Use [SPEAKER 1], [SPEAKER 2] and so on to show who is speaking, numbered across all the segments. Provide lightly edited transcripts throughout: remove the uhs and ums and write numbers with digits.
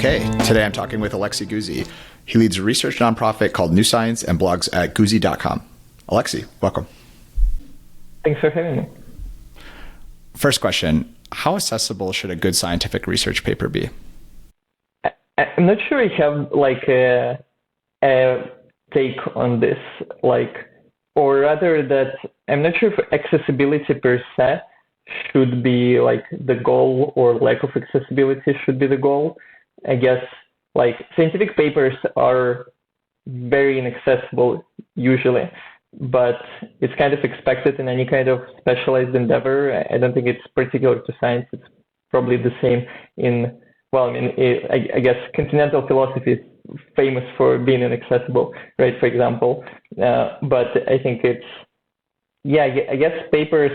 [SPEAKER 1] Okay, today I'm talking with Alexey Guzey. He leads a research nonprofit called New Science and blogs at Guzey.com. Alexey, welcome.
[SPEAKER 2] Thanks for having me.
[SPEAKER 1] First question, how accessible should a good scientific research paper be?
[SPEAKER 2] I'm not sure I have like a take on this, or rather that I'm not sure if accessibility per se should be like the goal or lack of accessibility should be the goal. I guess like scientific papers are very inaccessible usually, but it's kind of expected in any kind of specialized endeavor. I don't think it's particular to science. It's probably the same in, I guess continental philosophy is famous for being inaccessible, right, for example. But I think it's, I guess papers,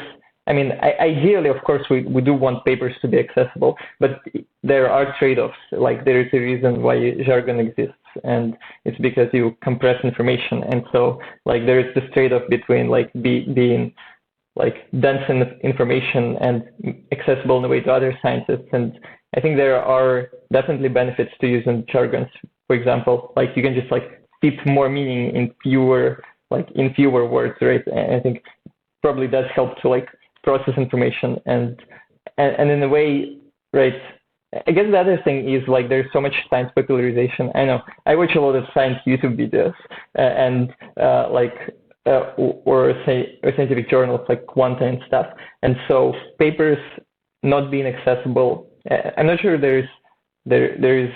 [SPEAKER 2] ideally, of course, we do want papers to be accessible, but there are trade-offs. Like there is a reason why jargon exists, and it's because you compress information. And so like there is this trade-off between like being like dense in information and accessible in a way to other scientists. And I think there are definitely benefits to using jargons. For example, like you can just like fit more meaning in fewer words, right? And I think probably does help to like process information and in a way, right? I guess the other thing is like there's so much science popularization. I know I watch a lot of science YouTube videos or scientific journals like Quanta and stuff. And so papers not being accessible, I'm not sure there is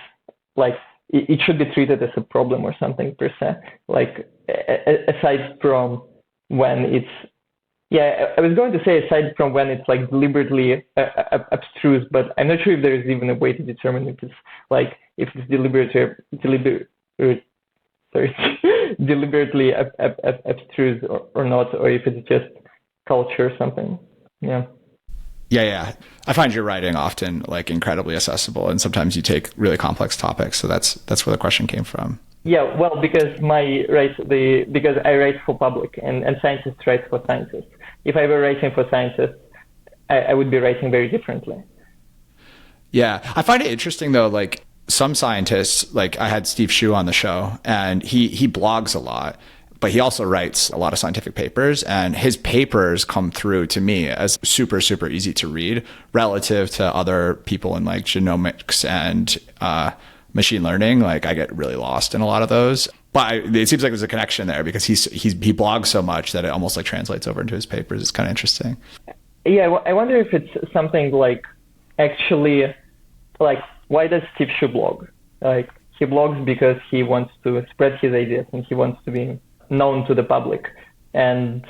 [SPEAKER 2] like it should be treated as a problem or something per se. Like aside from when it's I was going to say aside from when it's like deliberately abstruse, but I'm not sure if there is even a way to determine if it's deliberately abstruse or not, or if it's just culture or something.
[SPEAKER 1] Yeah. I find your writing often like incredibly accessible, and sometimes you take really complex topics. So that's where the question came from.
[SPEAKER 2] Yeah, well, because because I write for public and scientists write for scientists. If I were writing for scientists, I would be writing very differently.
[SPEAKER 1] Yeah, I find it interesting though, like some scientists, like I had Steve Hsu on the show, and he blogs a lot, but he also writes a lot of scientific papers, and his papers come through to me as super, super easy to read relative to other people in like genomics and machine learning. Like I get really lost in a lot of those, but it seems like there's a connection there because he blogs so much that it almost like translates over into his papers. It's kind of interesting.
[SPEAKER 2] Yeah, I wonder if it's something like actually like why does Steve Hsu blog? Like he blogs because he wants to spread his ideas and he wants to be known to the public, and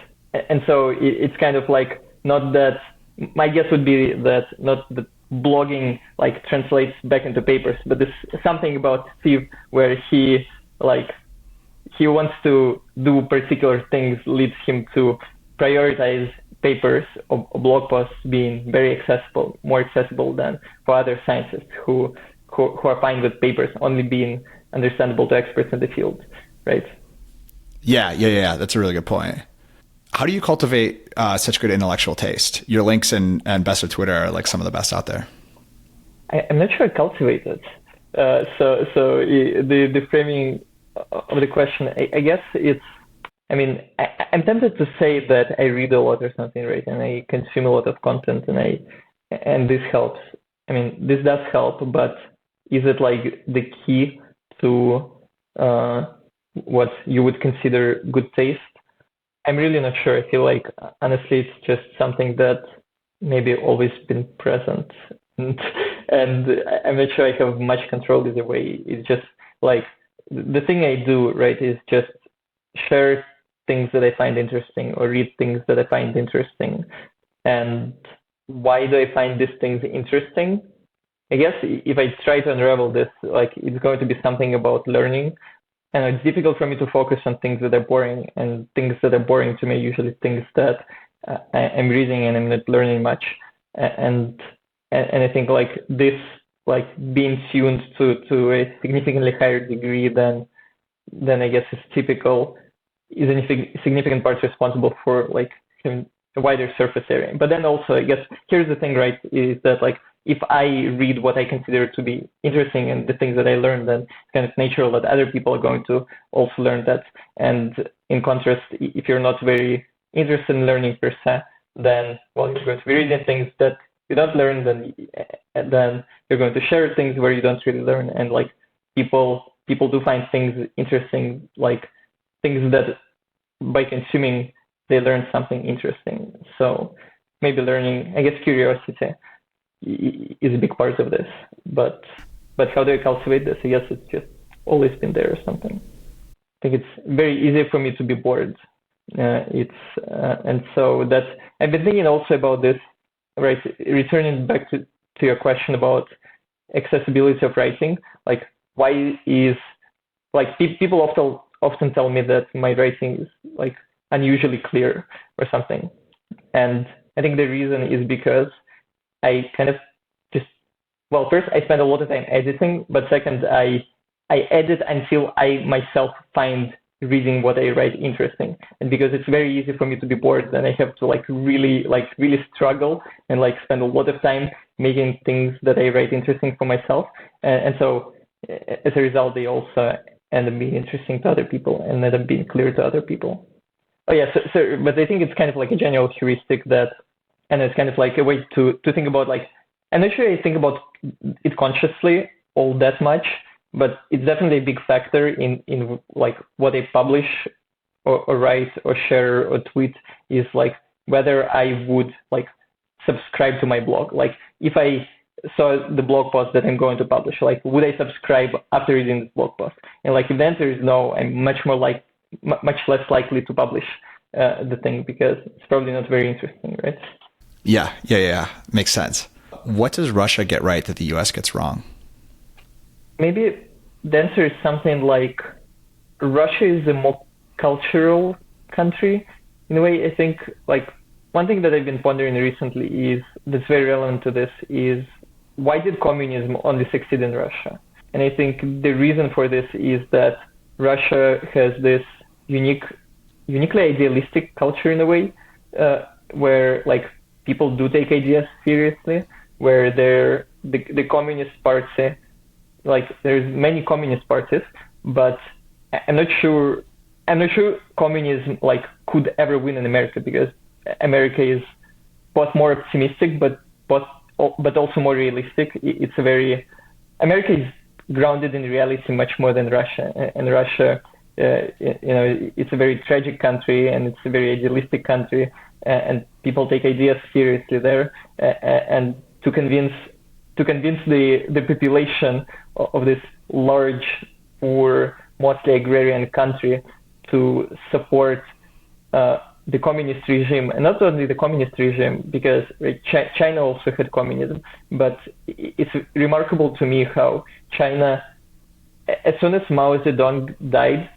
[SPEAKER 2] so it's kind of like not that. My guess would be that not the blogging like translates back into papers, but there's something about Steve where he wants to do particular things leads him to prioritize papers or blog posts being very accessible, more accessible than for other scientists who are fine with papers only being understandable to experts in the field, right?
[SPEAKER 1] Yeah. That's a really good point. How do you cultivate such good intellectual taste? Your links and best of Twitter are like some of the best out there.
[SPEAKER 2] I'm not sure I cultivate it. So the framing of the question, I guess it's, I'm tempted to say that I read a lot or something, right? And I consume a lot of content and this helps. This does help, but is it like the key to what you would consider good taste? I'm really not sure. I feel like, honestly, it's just something that maybe always been present. And I'm not sure I have much control either way. It's just like the thing I do, right, is just share things that I find interesting or read things that I find interesting. And why do I find these things interesting? I guess if I try to unravel this, like it's going to be something about learning. And it's difficult for me to focus on things that are boring, and things that are boring to me are usually things that I'm reading and I'm not learning much. And I think like this, like being tuned to a significantly higher degree than I guess is typical, is a significant part responsible for like having a wider surface area. But then also, I guess here's the thing, right, is that like if I read what I consider to be interesting and the things that I learn, then it's kind of natural that other people are going to also learn that. And in contrast, if you're not very interested in learning per se, then, well, you're going to be reading things that you don't learn, then you're going to share things where you don't really learn. And like people do find things interesting, like things that by consuming, they learn something interesting. So maybe learning, I guess curiosity is a big part of this. But how do I cultivate this? I guess it's just always been there or something. I think it's very easy for me to be bored. And so that I've been thinking also about this, right? Returning back to your question about accessibility of writing, like why is like people often tell me that my writing is like unusually clear or something, and I think the reason is because I kind of just, well, first I spend a lot of time editing, but second I edit until I myself find reading what I write interesting. And because it's very easy for me to be bored, then I have to really struggle and like spend a lot of time making things that I write interesting for myself. And so as a result, they also end up being interesting to other people and end up being clear to other people. Oh yeah, so but I think it's kind of like a general heuristic that, and it's kind of like a way to think about, like, I'm not sure I think about it consciously all that much, but it's definitely a big factor in like what I publish or write or share or tweet, is like whether I would like subscribe to my blog. Like if I saw the blog post that I'm going to publish, like would I subscribe after reading this blog post? And like if the answer is no, I'm much less likely to publish the thing, because it's probably not very interesting, right?
[SPEAKER 1] Yeah. Makes sense. What does Russia get right that the US gets wrong?
[SPEAKER 2] Maybe the answer is something like Russia is a more cultural country. In a way, I think like one thing that I've been pondering recently is that's very relevant to this is, why did communism only succeed in Russia? And I think the reason for this is that Russia has this uniquely idealistic culture in a way, where like people do take ideas seriously, where the Communist Party, like there's many communist parties, but I'm not sure communism like could ever win in America, because America is both more optimistic but also more realistic. America is grounded in reality much more than Russia, and Russia, it's a very tragic country and it's a very idealistic country, and people take ideas seriously there, and to convince the population of this large, poor, mostly agrarian country to support the communist regime, and not only the communist regime, because China also had communism, but it's remarkable to me how China, as soon as Mao Zedong died,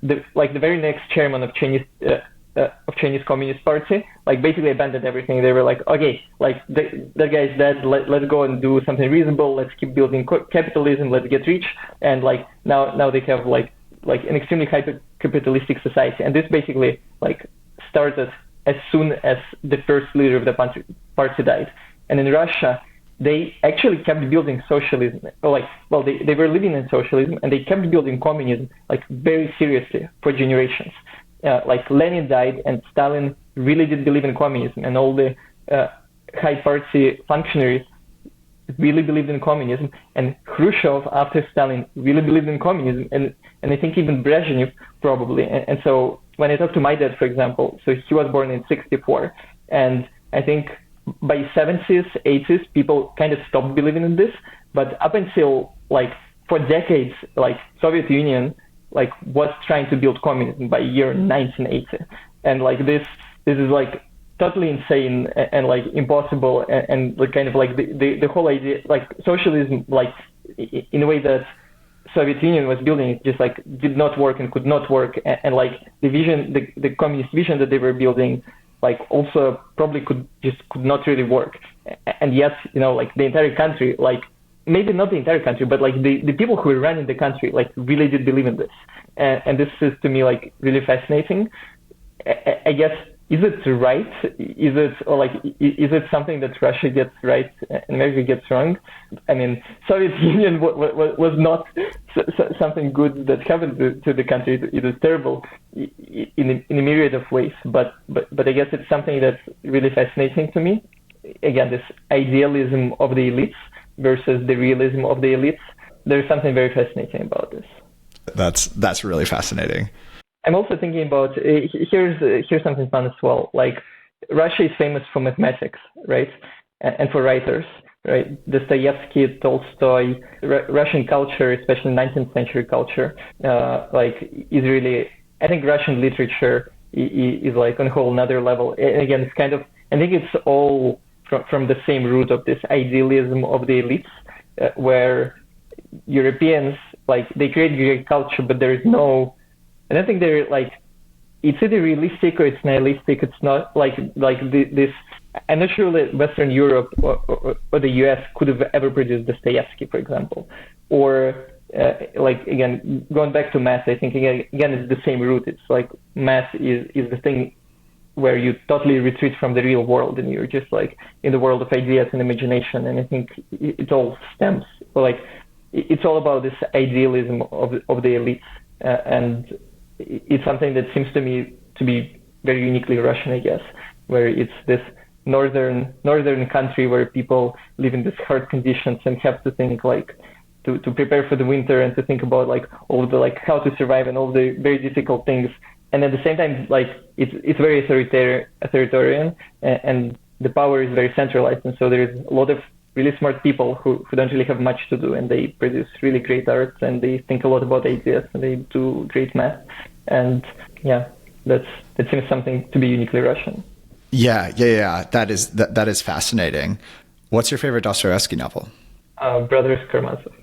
[SPEAKER 2] the very next chairman of Chinese Communist Party, like basically abandoned everything. They were like, okay, like that guy's dead. Let's go and do something reasonable. Let's keep building capitalism. Let's get rich. And like now they have like an extremely hyper capitalistic society. And this basically like started as soon as the first leader of the party died. And in Russia, they actually kept building socialism. They were living in socialism, and they kept building communism like very seriously for generations. Like Lenin died, and Stalin really did believe in communism, and all the high party functionaries really believed in communism, and Khrushchev after Stalin really believed in communism, and I think even Brezhnev probably. And so when I talk to my dad, for example, so he was born in '64, and I think by 70s, 80s, people kind of stopped believing in this, but up until like for decades, like Soviet Union like was trying to build communism by year 1980, and like this is like totally insane and like impossible, and like kind of like the whole idea, like socialism, like in a way that Soviet Union was building, it just like did not work and could not work, and like the vision, the communist vision that they were building, like also probably could not really work. And yet, like the entire country, like maybe not the entire country, but like the people who were running the country, like really did believe in this. And this is to me like really fascinating. I guess is it right? Is it something that Russia gets right and America gets wrong? I mean, Soviet Union was not something good that happened to the country. It was terrible in a myriad of ways. But I guess it's something that's really fascinating to me. Again, this idealism of the elites versus the realism of the elites. There's something very fascinating about this.
[SPEAKER 1] That's really fascinating.
[SPEAKER 2] I'm also thinking about here's something fun as well. Like Russia is famous for mathematics, right? And for writers, right? Dostoyevsky, Tolstoy, Russian culture, especially 19th century culture, is really. I think Russian literature is like on a whole another level. And again, it's kind of. I think it's all from the same root of this idealism of the elites, where Europeans they create great culture, but there is no. I don't think they're it's either realistic or it's nihilistic. It's not this. I'm not sure that Western Europe or the US could have ever produced Dostoevsky, for example. Or again, going back to math, I think again it's the same root. It's like math is the thing where you totally retreat from the real world and you're just in the world of ideas and imagination. And I think it all stems it's all about this idealism of the elites and it's something that seems to me to be very uniquely Russian, I guess, where it's this northern country where people live in these hard conditions and have to think to prepare for the winter and to think about all the how to survive and all the very difficult things. And at the same time, it's very authoritarian and the power is very centralized. And so there's a lot of really smart people who don't really have much to do, and they produce really great art, and they think a lot about ideas, and they do great math. And that seems something to be uniquely Russian.
[SPEAKER 1] Yeah. That is fascinating. What's your favorite Dostoyevsky novel?
[SPEAKER 2] Brothers Karamazov.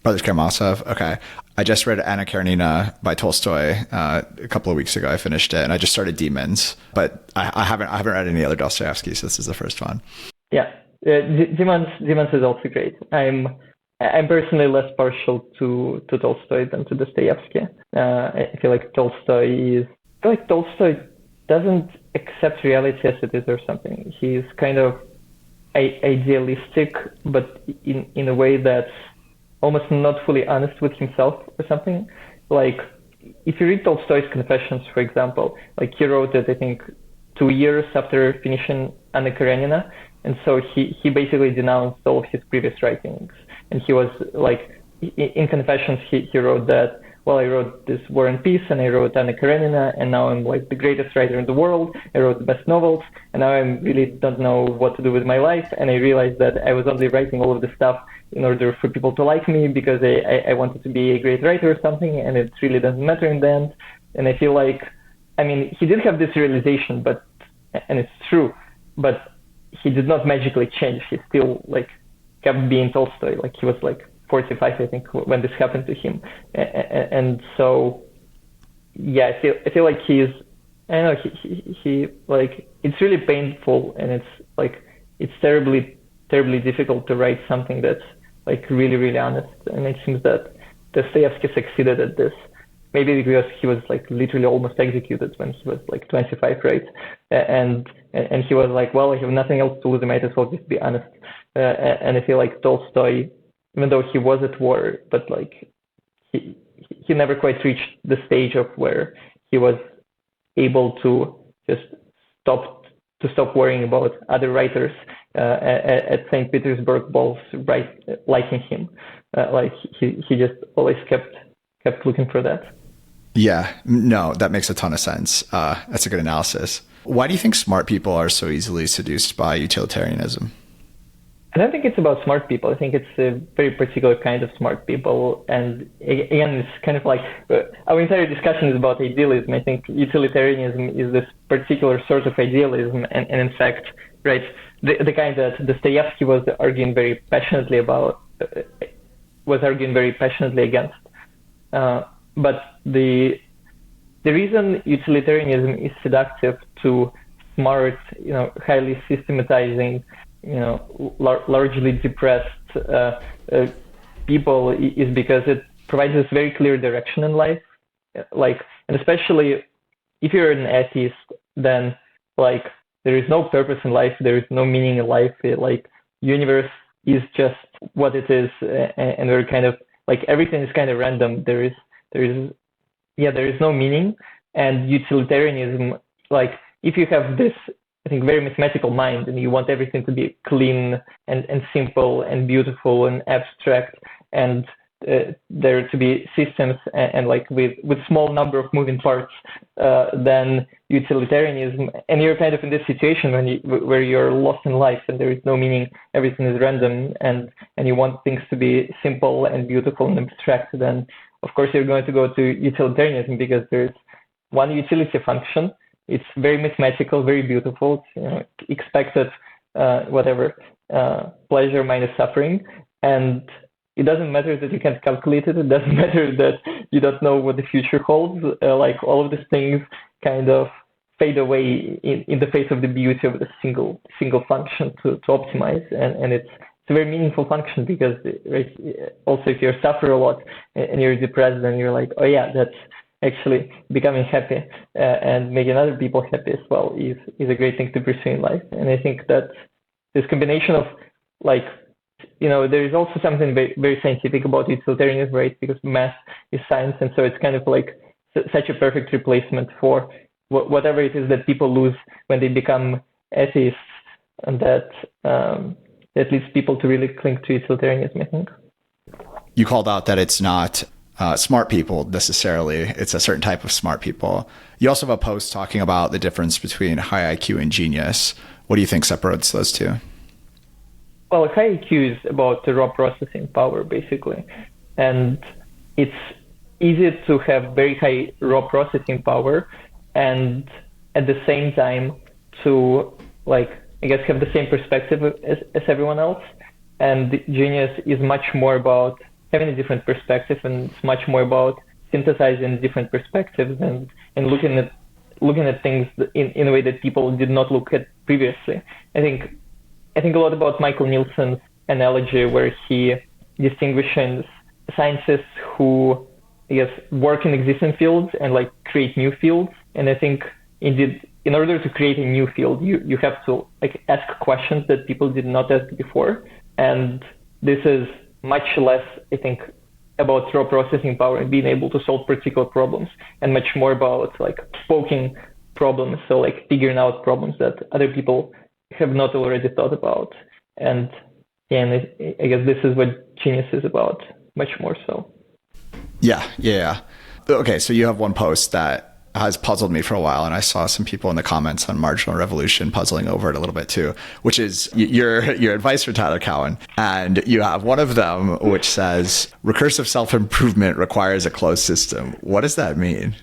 [SPEAKER 1] Brothers Karamazov. Okay. I just read Anna Karenina by Tolstoy a couple of weeks ago. I finished it, and I just started Demons, but I haven't read any other Dostoyevsky, so this is the first one.
[SPEAKER 2] Yeah. Demons is also great. I'm personally less partial to Tolstoy than to Dostoevsky. I feel like Tolstoy doesn't accept reality as it is or something. He's kind of idealistic, but in a way that's almost not fully honest with himself or something. If you read Tolstoy's Confessions, for example, he wrote it, I think, 2 years after finishing Anna Karenina. And so he basically denounced all of his previous writings. And he was in Confessions, he wrote that, well, I wrote this War and Peace and I wrote Anna Karenina and now I'm the greatest writer in the world. I wrote the best novels and now I really don't know what to do with my life. And I realized that I was only writing all of this stuff in order for people to like me because I wanted to be a great writer or something, and it really doesn't matter in the end. And I feel he did have this realization, and it's true, but he did not magically change. He still kept being Tolstoy. He was 45, I think, when this happened to him. And so, yeah, I feel like he's. I don't know. He it's really painful, and it's terribly difficult to write something that's really really honest. And it seems that Dostoevsky succeeded at this. Maybe because he was literally almost executed when he was 25, right? And he was well, I have nothing else to lose. I might as well just be honest. And I feel like Tolstoy, even though he was at war, but he never quite reached the stage of where he was able to just stop worrying about other writers at St. Petersburg balls liking him. He just always kept looking for that.
[SPEAKER 1] Yeah, no, that makes a ton of sense. That's a good analysis. Why do you think smart people are so easily seduced by utilitarianism?
[SPEAKER 2] I don't think it's about smart people. I think it's a very particular kind of smart people. And again, it's kind of our entire discussion is about idealism. I think utilitarianism is this particular sort of idealism. And in fact, right, the kind that Dostoevsky was arguing very passionately against. But the reason utilitarianism is seductive to smart, highly systematizing, largely depressed people is because it provides this very clear direction in life. And especially if you're an atheist then like there is no purpose in life, there is no meaning in life. Like universe is just what it is, and we're kind of like everything is kind of random. There is no meaning. And utilitarianism, like if you have this, I think, very mathematical mind and you want everything to be clean and simple and beautiful and abstract, and there to be systems and like with small number of moving parts, then utilitarianism, and you're kind of in this situation where you're lost in life and there is no meaning, everything is random, and you want things to be simple and beautiful and abstract, then of course you're going to go to utilitarianism, because there's one utility function. It's very mathematical, very beautiful. It's, expected pleasure minus suffering, and it doesn't matter that you can't calculate it. It doesn't matter that you don't know what the future holds. Like all of these things kind of fade away in the face of the beauty of the single function to optimize, and it's a very meaningful function, because also if you suffer a lot and you're depressed, then you're like, oh yeah, that's actually becoming happy and making other people happy as well is a great thing to pursue in life. And I think that this combination of like, there is also something very, very scientific about utilitarianism, right? Because math is science, and so it's kind of like such a perfect replacement for whatever it is that people lose when they become atheists, and that leads people to really cling to utilitarianism, I think.
[SPEAKER 1] You called out that it's not smart people necessarily. It's a certain type of smart people. You also have a post talking about the difference between high IQ and genius. What do you think separates those two?
[SPEAKER 2] Well, high IQ is about the raw processing power, basically. And it's easy to have very high raw processing power and at the same time to, like, I guess, have the same perspective as everyone else. And genius is much more about having a different perspective, and it's much more about synthesizing different perspectives and looking at things in a way that people did not look at previously. I think a lot about Michael Nielsen's analogy, where he distinguishes scientists who, I guess, work in existing fields and like create new fields. And I think indeed, in order to create a new field, you have to like ask questions that people did not ask before. And this is much less, I think, about raw processing power and being able to solve particular problems, and much more about like poking problems, so like figuring out problems that other people have not already thought about. And I guess this is what genius is about, much more so.
[SPEAKER 1] Yeah. Okay, so you have one post that has puzzled me for a while, and I saw some people in the comments on Marginal Revolution puzzling over it a little bit too, which is your advice for Tyler Cowen. And you have one of them which says, recursive self-improvement requires a closed system. What does that mean?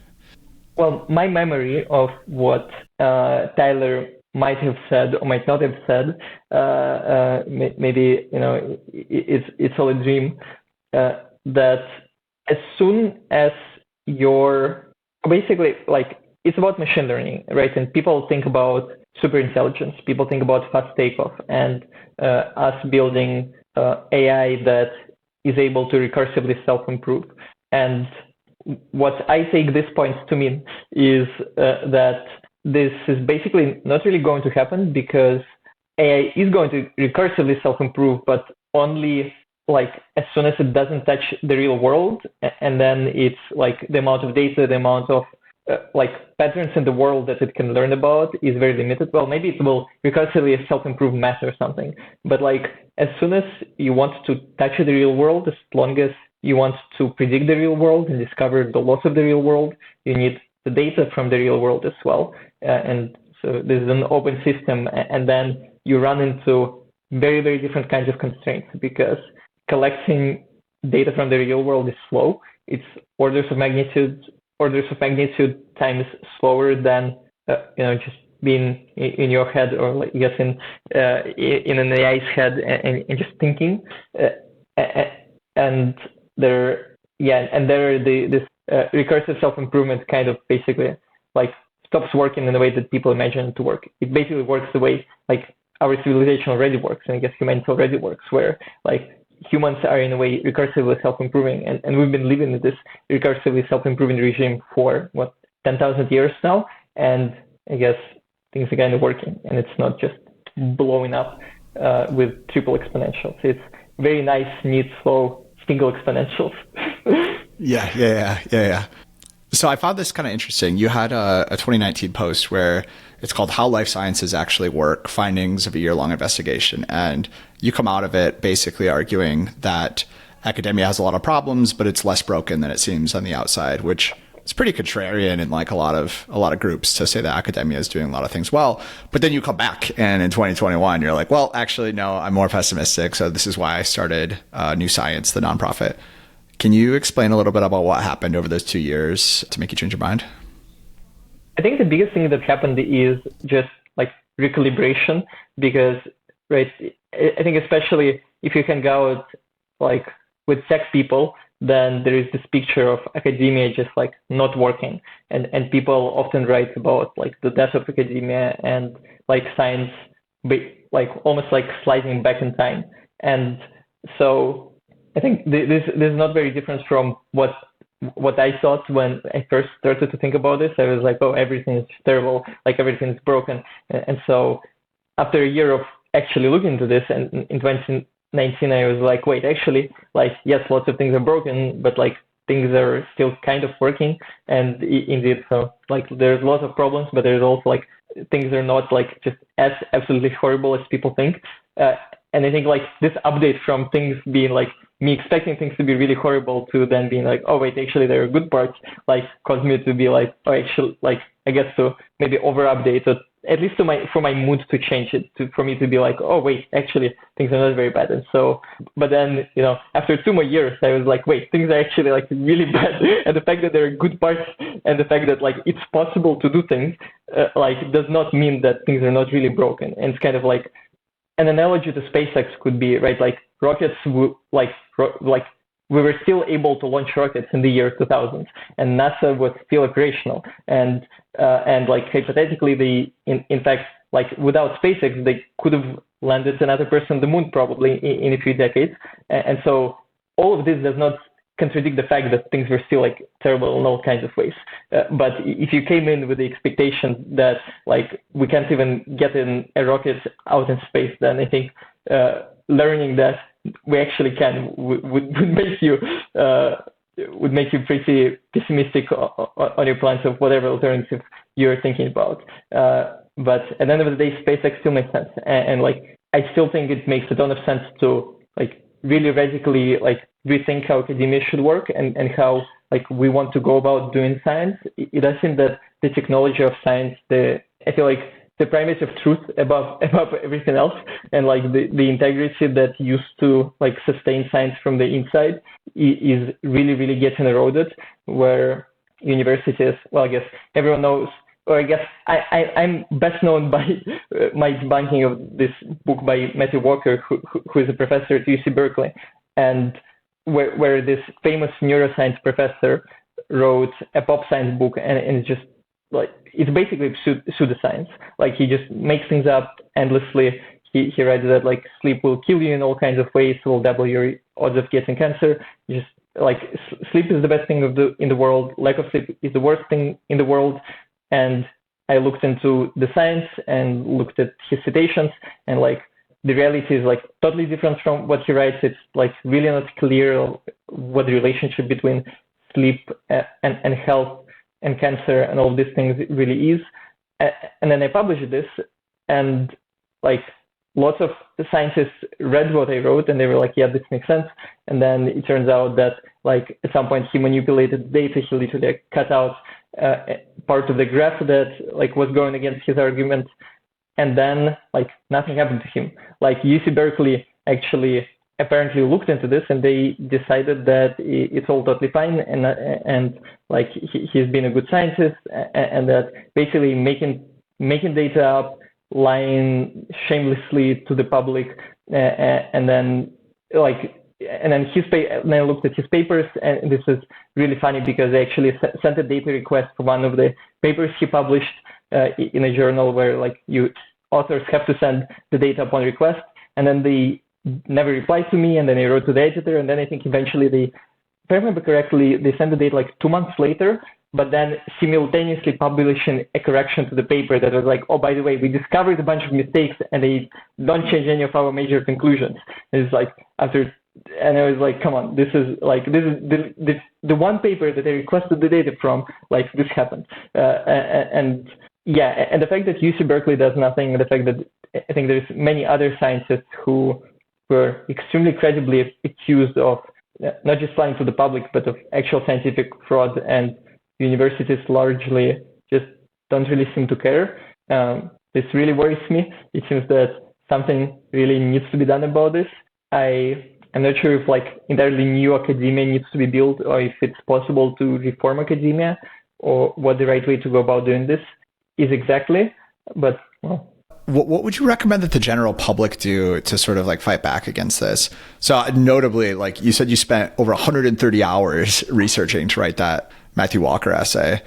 [SPEAKER 2] Well, my memory of what Tyler might have said or might not have said, maybe, it's all a dream, that as soon as you're basically, like, it's about machine learning, right? And people think about superintelligence. People think about fast takeoff and us building AI that is able to recursively self-improve. And what I take this point to mean is that this is basically not really going to happen, because AI is going to recursively self-improve, but only like as soon as it doesn't touch the real world, and then it's like the amount of data, the amount of like patterns in the world that it can learn about is very limited. Well, maybe it will recursively self-improve math or something, but like as soon as you want to touch the real world, as long as you want to predict the real world and discover the laws of the real world, you need the data from the real world as well. And so this is an open system, and then you run into very, very different kinds of constraints, because collecting data from the real world is slow. It's orders of magnitude times slower than just being in your head, or like, I guess in an AI's head and just thinking. And this recursive self-improvement kind of basically like stops working in the way that people imagine it to work. It basically works the way like our civilization already works, and I guess humanity already works, where like humans are in a way recursively self-improving, and we've been living in this recursively self-improving regime for 10,000 years now, and I guess things are kind of working, and it's not just blowing up with triple exponentials. It's very nice, neat, slow, single exponentials.
[SPEAKER 1] Yeah. So I found this kind of interesting. You had a 2019 post where it's called How Life Sciences Actually Work, Findings of a Year-Long Investigation. And you come out of it basically arguing that academia has a lot of problems, but it's less broken than it seems on the outside, which is pretty contrarian in like a lot of groups to say that academia is doing a lot of things well. But then you come back and in 2021, you're like, well, actually, no, I'm more pessimistic. So this is why I started New Science, the nonprofit. Can you explain a little bit about what happened over those 2 years to make you change your mind?
[SPEAKER 2] I think the biggest thing that happened is just like recalibration, because, right, I think especially if you hang out like with tech people, then there is this picture of academia just like not working. And people often write about like the death of academia and like science, like almost like sliding back in time. And so I think this is not very different from what I thought when I first started to think about this. I was like, oh, everything is terrible, like everything is broken. And so after a year of actually looking into this, and in 2019, I was like, wait, actually, like, yes, lots of things are broken, but like things are still kind of working. And indeed, so like there's lots of problems, but there's also like things are not like just as absolutely horrible as people think. And I think like this update from things being like me expecting things to be really horrible to then being like, oh wait, actually there are good parts, like caused me to be like, oh, actually, like I guess to maybe over update, or at least for my mood to change it, for me to be like, oh wait, actually things are not very bad. And so, but then, after 2 more years, I was like, wait, things are actually like really bad. And the fact that there are good parts and the fact that like it's possible to do things, like does not mean that things are not really broken. And it's kind of like an analogy to SpaceX could be, right? Like rockets, like we were still able to launch rockets in the year 2000, and NASA was still operational. And like hypothetically, in fact, like without SpaceX, they could have landed another person on the moon probably in a few decades. And so all of this does not contradict the fact that things were still like terrible in all kinds of ways. But if you came in with the expectation that like we can't even get in a rocket out in space, then I think learning that we actually can would make you pretty pessimistic on your plans of whatever alternative you're thinking about. But at the end of the day, SpaceX still makes sense, and like I still think it makes a ton of sense to like really radically like rethink how academia should work and how like we want to go about doing science. It does seem that the technology of science, I feel like the primacy of truth above everything else, and like the integrity that used to like sustain science from the inside is really, really getting eroded, where universities, well, I guess everyone knows, or I guess I'm best known by my debunking of this book by Matthew Walker, who is a professor at UC Berkeley, and where this famous neuroscience professor wrote a pop science book, and it's just like, it's basically pseudoscience. Like he just makes things up endlessly. He writes that like sleep will kill you in all kinds of ways, will double your odds of getting cancer. Just like sleep is the best thing in the world. Lack of sleep is the worst thing in the world. And I looked into the science and looked at his citations, and like the reality is like totally different from what he writes. It's like really not clear what the relationship between sleep and health and cancer and all these things really is. And then I published this, and like lots of the scientists read what I wrote, and they were like, yeah, this makes sense. And then it turns out that like at some point he manipulated data. He literally cut out part of the graph that like was going against his argument, and then like nothing happened to him. Like UC Berkeley actually apparently looked into this, and they decided that it's all totally fine, and like he's been a good scientist, and that basically making data up, lying shamelessly to the public, and then I looked at his papers, and this is really funny because I actually sent a data request for one of the papers he published in a journal where like authors have to send the data upon request, and then they never replied to me, and then I wrote to the editor, and then I think eventually if I remember correctly, they sent the data like 2 months later, but then simultaneously publishing a correction to the paper that was like, oh, by the way, we discovered a bunch of mistakes and they don't change any of our major conclusions. And it's like and I was like, come on, this is the one paper that I requested the data from, like this happened. And the fact that UC Berkeley does nothing, and the fact that I think there's many other scientists who were extremely credibly accused of not just lying to the public, but of actual scientific fraud, and universities largely just don't really seem to care. This really worries me. It seems that something really needs to be done about this. I'm not sure if entirely new academia needs to be built, or if it's possible to reform academia, or what the right way to go about doing this is exactly. But well.
[SPEAKER 1] What would you recommend that the general public do to sort of fight back against this? So notably, you said you spent over 130 hours researching to write that Matthew Walker essay.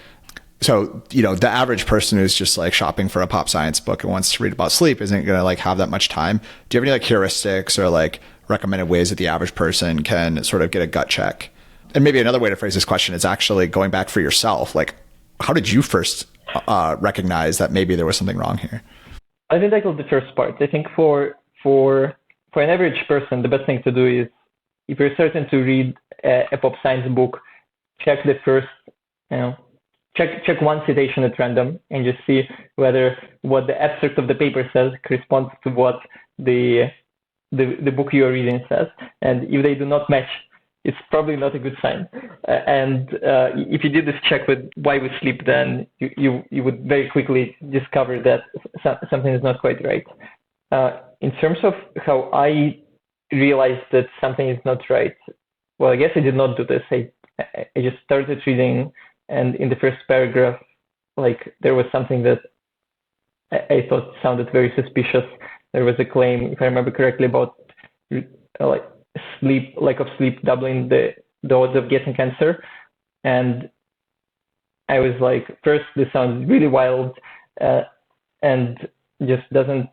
[SPEAKER 1] So, the average person who's just shopping for a pop science book and wants to read about sleep isn't going to have that much time. Do you have any heuristics or recommended ways that the average person can sort of get a gut check? And maybe another way to phrase this question is actually going back for yourself. How did you first recognize that maybe there was something wrong here?
[SPEAKER 2] I think tackle the first part. I think for an average person, the best thing to do is, if you're certain to read a pop science book, check the first, check one citation at random and just see whether what the abstract of the paper says corresponds to what the book you are reading says. And if they do not match, it's probably not a good sign. And if you did this check with Why We Sleep, then you would very quickly discover that something is not quite right. In terms of how I realized that something is not right, well, I guess I did not do this. I just started reading, and in the first paragraph, there was something that I thought sounded very suspicious. There was a claim, if I remember correctly, about lack of sleep doubling the odds of getting cancer. And I was like, first, this sounds really wild, and just doesn't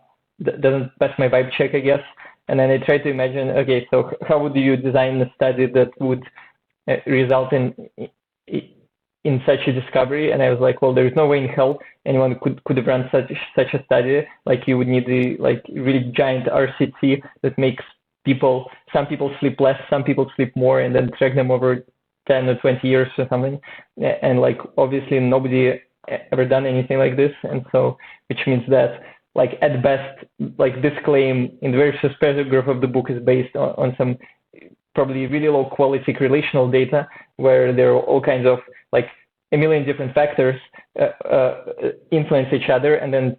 [SPEAKER 2] pass my vibe check, I guess. And then I tried to imagine, okay, so how would you design a study that would result in such a discovery? And I was like, well, there's no way in hell anyone could have run such a study. You would need the really giant RCT that makes some people sleep less, some people sleep more, and then track them over 10 or 20 years or something. And obviously nobody ever done anything like this. And so, which means that at best, this claim in the very first paragraph of the book is based on some probably really low quality correlational data, where there are all kinds of a million different factors influence each other, and then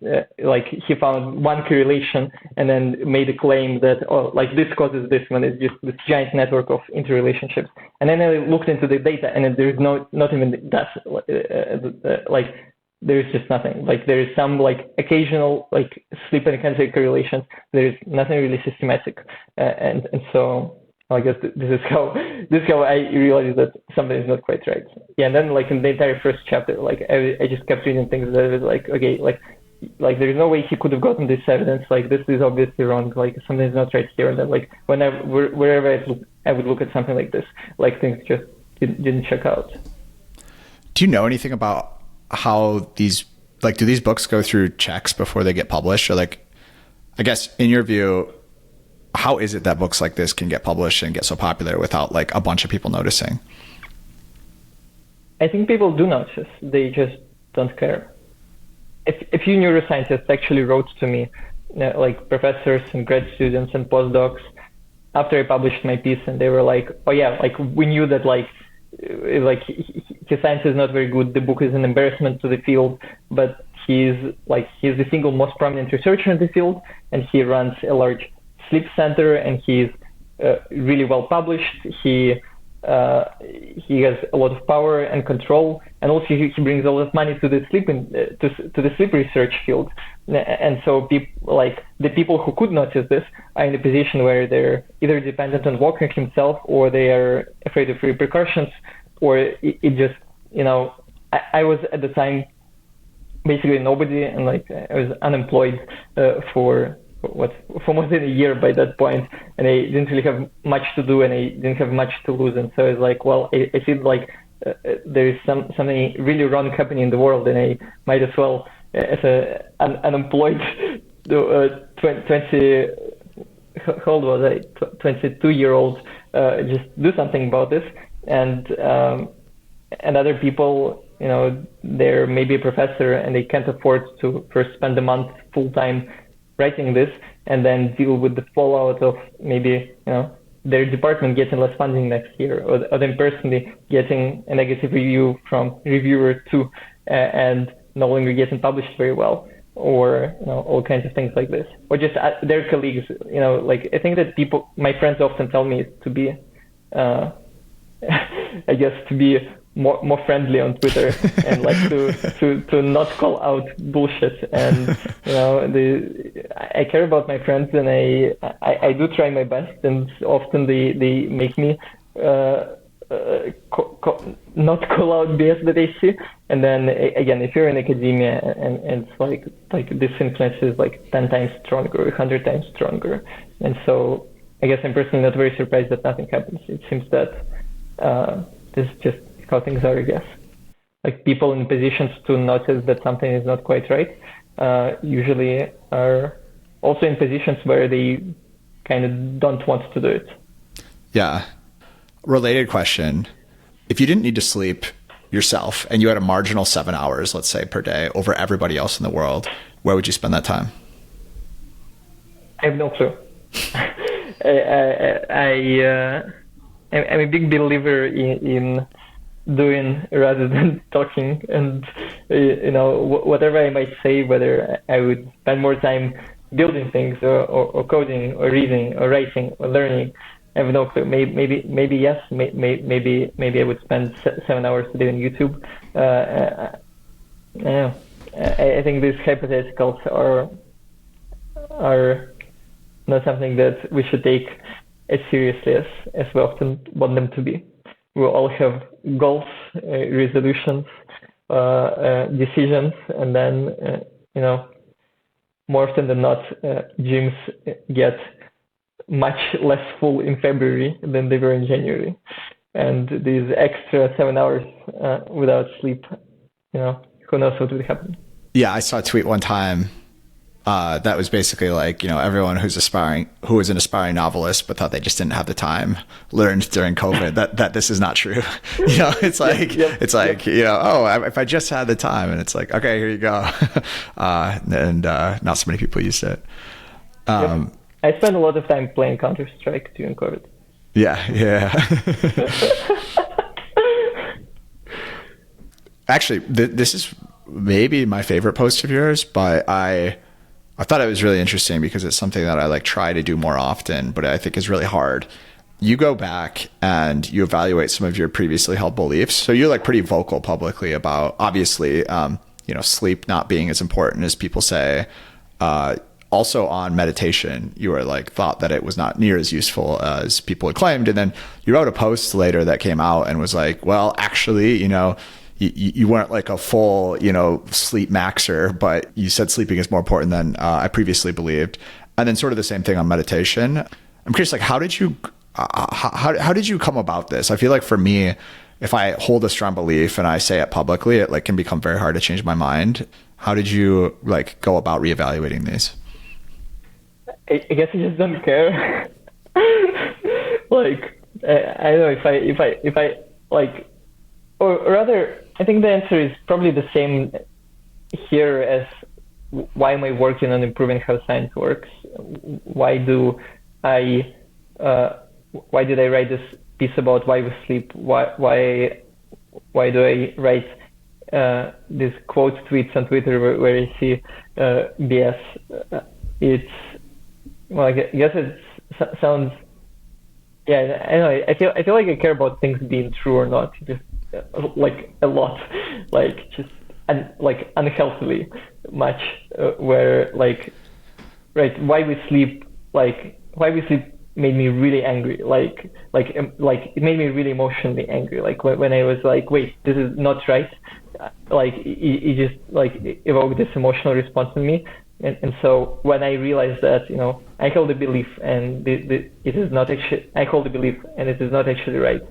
[SPEAKER 2] he found one correlation and then made a claim that this causes this when it's just this giant network of interrelationships. And then I looked into the data, and there's not even that there's just nothing. There is some occasional sleep and cancer correlations. There is nothing really systematic, and so I guess this is how I realized that something is not quite right. Yeah, and then in the entire first chapter, I just kept reading things that was okay, there is no way he could have gotten this evidence. This is obviously wrong. Something is not right here. And then wherever I would look at something like this, things just didn't check out.
[SPEAKER 1] Do you know anything about how these do these books go through checks before they get published, or I guess in your view, how is it that books like this can get published and get so popular without a bunch of people noticing?
[SPEAKER 2] I think people do notice. They just don't care. A few neuroscientists actually wrote to me, professors and grad students and postdocs, after I published my piece, and they were like, oh yeah, we knew that his science is not very good. The book is an embarrassment to the field, but he's the single most prominent researcher in the field, and he runs a large sleep center, and he's really well published. He has a lot of power and control, and also he brings a lot of money to the sleep to the sleep research field. And so the people who could notice this are in a position where they're either dependent on Walker himself, or they are afraid of repercussions, or it just I was at the time basically nobody, and I was unemployed for more than a year by that point, and I didn't really have much to do, and I didn't have much to lose. And so I was like, well, I feel there is something really wrong happening in the world, and I might as well, as an unemployed 20, how old was I? 22-year-old, just do something about this. And other people, they're maybe a professor and they can't afford to first spend a month full time writing this and then deal with the fallout of maybe, their department getting less funding next year, or them personally getting a negative review from reviewer two and no longer getting published very well, or all kinds of things like this, or just their colleagues. I think that my friends often tell me to be, I guess, to be more friendly on Twitter and like to not call out bullshit. And I care about my friends, and I do try my best, and often they make me not call out BS that I see. And then again, if you're in academia and it's like this influence is like 10 times stronger or 100 times stronger. And so I guess I'm personally not very surprised that nothing happens. It seems that this is just how things are, I guess. Like people in positions to notice that something is not quite right usually are also in positions where they kind of don't want to do it.
[SPEAKER 1] Yeah. Related question. If you didn't need to sleep yourself and you had a marginal 7 hours, let's say, per day over everybody else in the world, where would you spend that time?
[SPEAKER 2] I have no clue. I'm a big believer in doing rather than talking, and whatever I might say, whether I would spend more time building things or coding or reading or writing or learning, I have no clue. Maybe yes. Maybe I would spend 7 hours a day on YouTube. I think these hypotheticals are not something that we should take as seriously as we often want them to be. We all have goals, resolutions, decisions, and then more often than not, gyms get much less full in February than they were in January. And these extra 7 hours without sleep, who knows what would happen.
[SPEAKER 1] Yeah, I saw a tweet one time that was basically like, everyone who was an aspiring novelist but thought they just didn't have the time learned during COVID that this is not true. It's like, if I just had the time, and it's like, okay, here you go. And not so many people used it.
[SPEAKER 2] I spent a lot of time playing Counter-Strike during COVID.
[SPEAKER 1] Yeah. Actually, this is maybe my favorite post of yours, but I thought it was really interesting because it's something that I try to do more often, but I think is really hard. You go back and you evaluate some of your previously held beliefs. So you're pretty vocal publicly about, obviously, sleep not being as important as people say. Also on meditation, you were thought that it was not near as useful as people had claimed. And then you wrote a post later that came out and was like, well, actually, you weren't a full, sleep maxer, but you said sleeping is more important than I previously believed. And then sort of the same thing on meditation. I'm curious, how did you come about this? I feel like for me, if I hold a strong belief and I say it publicly, it can become very hard to change my mind. How did you go about reevaluating these?
[SPEAKER 2] I guess I just don't care. I don't know if I or rather, I think the answer is probably the same here as why am I working on improving how science works? Why did I write this piece about why we sleep? Why do I write these quote tweets on Twitter where I see BS? I guess it sounds. Yeah, I know. I feel like I care about things being true or not, just a lot, unhealthily much. Where why we sleep made me really angry. It made me really emotionally angry. When I was wait, this is not right. It just evoked this emotional response in me. And so when I realized that, I hold a belief and it is not actually, I hold a belief and it is not actually right.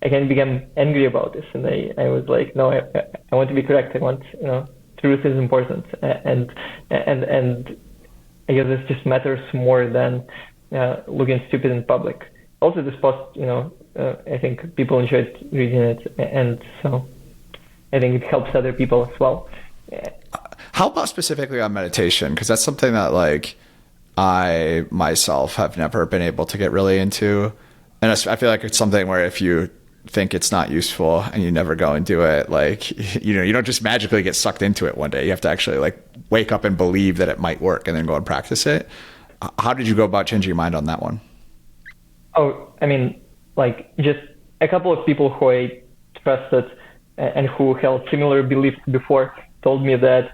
[SPEAKER 2] I kind of became angry about this, and I was like, no, I want to be correct. I want, truth is important, and I guess this just matters more than looking stupid in public. Also, this post, I think people enjoyed reading it, and so I think it helps other people as well.
[SPEAKER 1] How about specifically on meditation? Because that's something that like I myself have never been able to get really into, and I feel like it's something where if you think it's not useful and you never go and do it, like you don't just magically get sucked into it one day. You have to actually like wake up and believe that it might work and then go and practice it. How did you go about changing your mind on that one?
[SPEAKER 2] Oh, I mean, like just a couple of people who I trusted and who held similar beliefs before told me that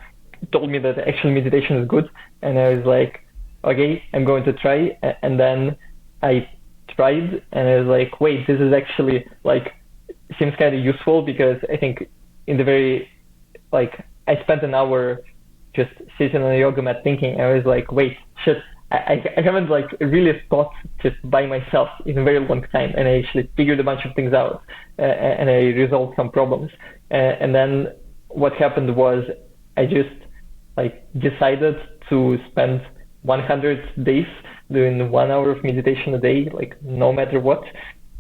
[SPEAKER 2] actual meditation is good, and I was like, okay, I'm going to try. And then I tried, and I was like, wait, this is actually like seems kind of useful, because I think in the very I spent an hour just sitting on a yoga mat thinking. I was like, wait, shit, I haven't like really thought just by myself in a very long time, and I actually figured a bunch of things out, and I resolved some problems. And then what happened was I just decided to spend 100 days doing 1 hour of meditation a day, like no matter what.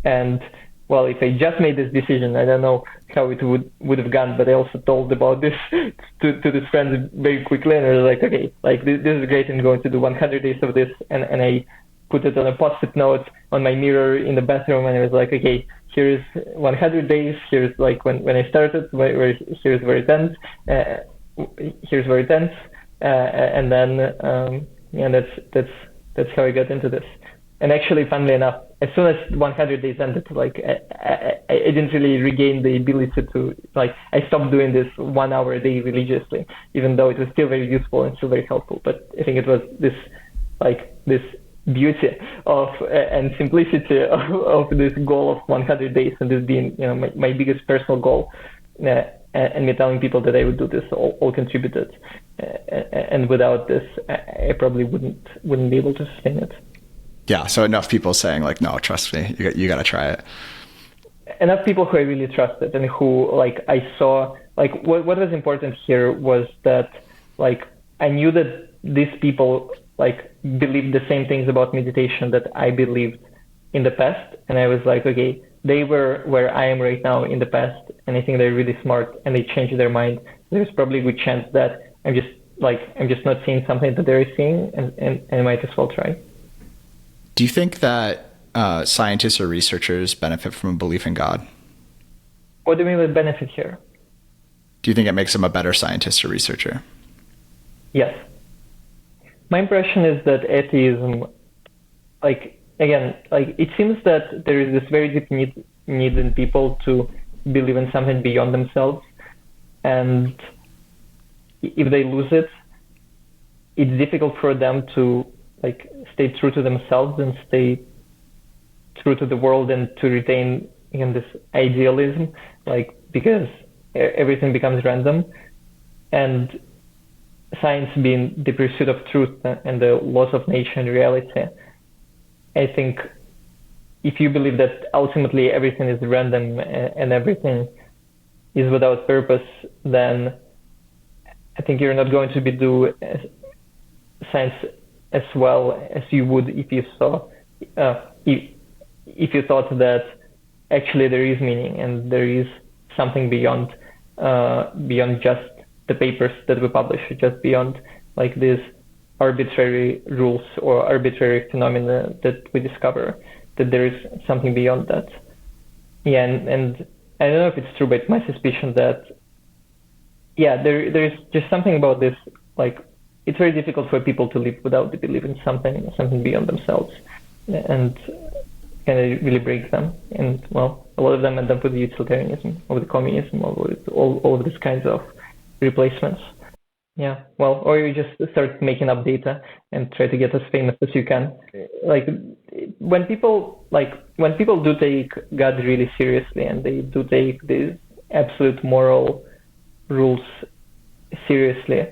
[SPEAKER 2] And well, if I just made this decision, I don't know how it would have gone, but I also told about this to this friend very quickly, and I was like, okay, like this is great, I'm going to do 100 days of this, and I put it on a post-it note on my mirror in the bathroom, and I was like, okay, here's 100 days, here's like when I started, here's where it ends, here's where it ends, and then that's how I got into this. And actually, funnily enough, as soon as 100 days ended, like I didn't really regain the ability to I stopped doing this 1 hour a day religiously, even though it was still very useful and still very helpful. But I think it was this beauty of and simplicity of this goal of 100 days, and this being my biggest personal goal, and me telling people that I would do this all contributed. And without this, I probably wouldn't be able to sustain it.
[SPEAKER 1] Yeah, so enough people saying like, no, trust me, you got to try it.
[SPEAKER 2] Enough people who I really trusted and who I saw what was important here was that I knew that these people believed the same things about meditation that I believed in the past, and I was like, okay, they were where I am right now in the past, and I think they're really smart and they changed their mind. There's probably a good chance that I'm just not seeing something that they're seeing, and I might as well try.
[SPEAKER 1] Do you think that scientists or researchers benefit from a belief in God?
[SPEAKER 2] What do you mean by benefit here?
[SPEAKER 1] Do you think it makes them a better scientist or researcher?
[SPEAKER 2] Yes. My impression is that atheism, it seems that there is this very deep need in people to believe in something beyond themselves, and if they lose it, it's difficult for them to stay true to themselves and stay true to the world and to retain this idealism, because everything becomes random, and science being the pursuit of truth and the laws of nature and reality. I think if you believe that ultimately everything is random and everything is without purpose, then I think you're not going to do science as well as you would if you saw if you thought that actually there is meaning and there is something beyond just the papers that we publish, just beyond these arbitrary rules or arbitrary phenomena that we discover, that there is something beyond that. Yeah, and I don't know if it's true, but my suspicion that there is just something about this, it's very difficult for people to live without the belief in something beyond themselves, and kind of really breaks them. And well, a lot of them end up with the utilitarianism, or the communism, or with all of these kinds of replacements. Yeah, well, or you just start making up data and try to get as famous as you can. When people do take God really seriously, and they do take these absolute moral rules seriously,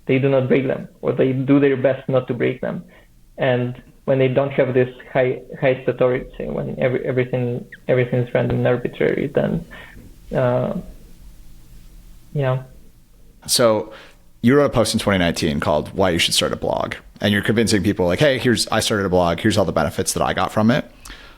[SPEAKER 2] they do not break them, or they do their best not to break them. And when they don't have this highest authority, when everything is random and arbitrary, then yeah.
[SPEAKER 1] So you wrote a post in 2019 called "Why You Should Start a Blog," and you're convincing people like, "Hey, I started a blog. Here's all the benefits that I got from it."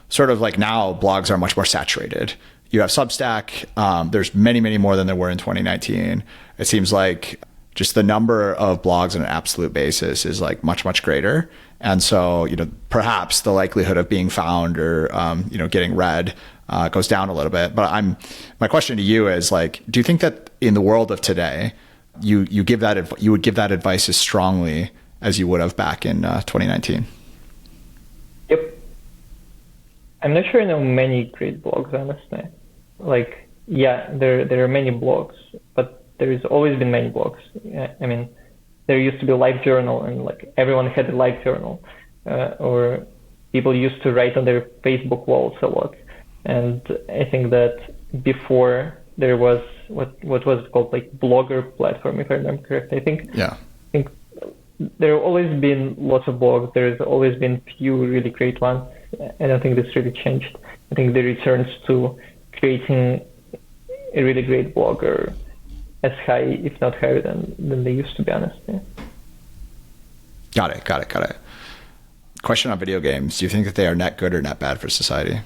[SPEAKER 1] Sort of like now, blogs are much more saturated. You have Substack. There's many, many more than there were in 2019. It seems like just the number of blogs on an absolute basis is like much, much greater. And so, perhaps the likelihood of being found or, getting read goes down a little bit. But my question to you is like, do you think that in the world of today, you would give that advice as strongly as you would have back in 2019?
[SPEAKER 2] Yep. I'm not sure I know many great blogs, honestly. Like, yeah, there are many blogs, but there's always been many blogs. I mean, there used to be a live journal, and like everyone had a live journal, or people used to write on their Facebook walls a lot. And I think that before there was what was it called, like blogger platform, if I remember correctly. I think there have always been lots of blogs. There's always been few really great ones. I don't think this really changed. I think the returns to creating a really great blog are as high, if not higher, than they used to be, honestly.
[SPEAKER 1] Got it. Question on video games. Do you think that they are net good or net bad for society?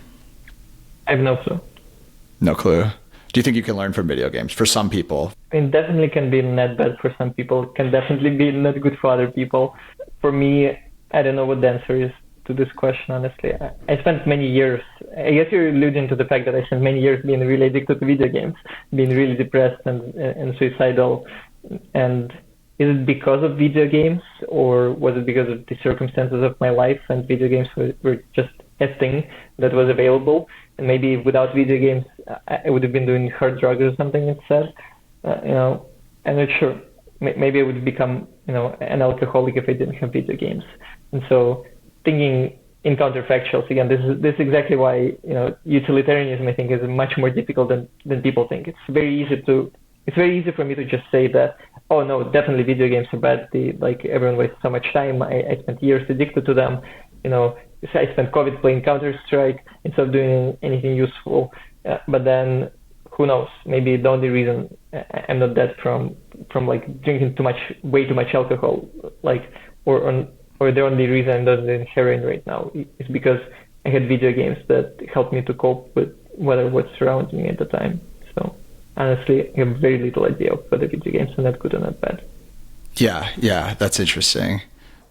[SPEAKER 2] I have no clue.
[SPEAKER 1] No clue. Do you think you can learn from video games? For some people.
[SPEAKER 2] It definitely can be net bad for some people. It can definitely be not good for other people. For me, I don't know what the answer is to this question, honestly. I spent many years, I guess you're alluding to the fact that I spent many years being really addicted to video games, being really depressed and suicidal. And is it because of video games, or was it because of the circumstances of my life and video games were just a thing that was available? And maybe without video games, I would have been doing hard drugs or something instead. I'm not sure. Maybe I would become, an alcoholic if I didn't have video games. And so, thinking in counterfactuals, again, this is exactly why utilitarianism, I think, is much more difficult than people think. It's very easy for me to just say that, oh no, definitely video games are bad. Everyone wastes so much time. I spent years addicted to them. I spent COVID playing Counter-Strike instead of doing anything useful. But then, who knows? Maybe the only reason I'm not dead from like drinking way too much alcohol, or the only reason I'm not doing heroin right now is because I had video games that helped me to cope with whatever was surrounding me at the time. So honestly, I have very little idea of whether video games are not good or not bad.
[SPEAKER 1] Yeah, that's interesting.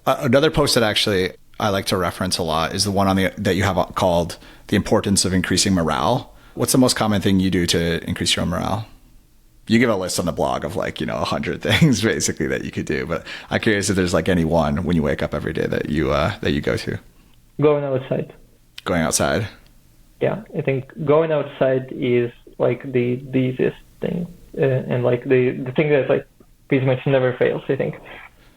[SPEAKER 1] Another post that actually I like to reference a lot is the one that you have called "The Importance of Increasing Morale." What's the most common thing you do to increase your own morale? You give a list on the blog of 100 things basically that you could do, but I'm curious if there's any one when you wake up every day that you go to.
[SPEAKER 2] Going outside.
[SPEAKER 1] Going outside.
[SPEAKER 2] Yeah, I think going outside is the easiest thing, and the thing that pretty much never fails. I think.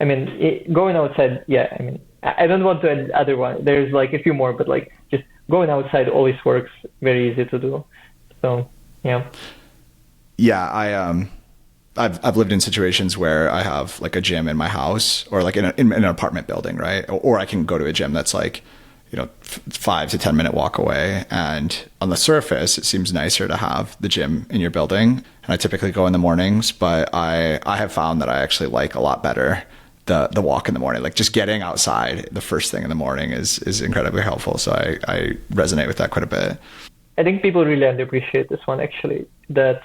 [SPEAKER 2] I mean, going outside. Yeah, I mean, I don't want to add other one. There's a few more, but just going outside always works. Very easy to do. So yeah.
[SPEAKER 1] Yeah, I've lived in situations where I have a gym in my house or in an apartment building, right? Or I can go to a gym that's 5 to 10 minute walk away. And on the surface, it seems nicer to have the gym in your building. And I typically go in the mornings, but I have found that I actually like a lot better the walk in the morning. Just getting outside the first thing in the morning is incredibly helpful. So I resonate with that quite a bit.
[SPEAKER 2] I think people really underappreciate this one, actually, that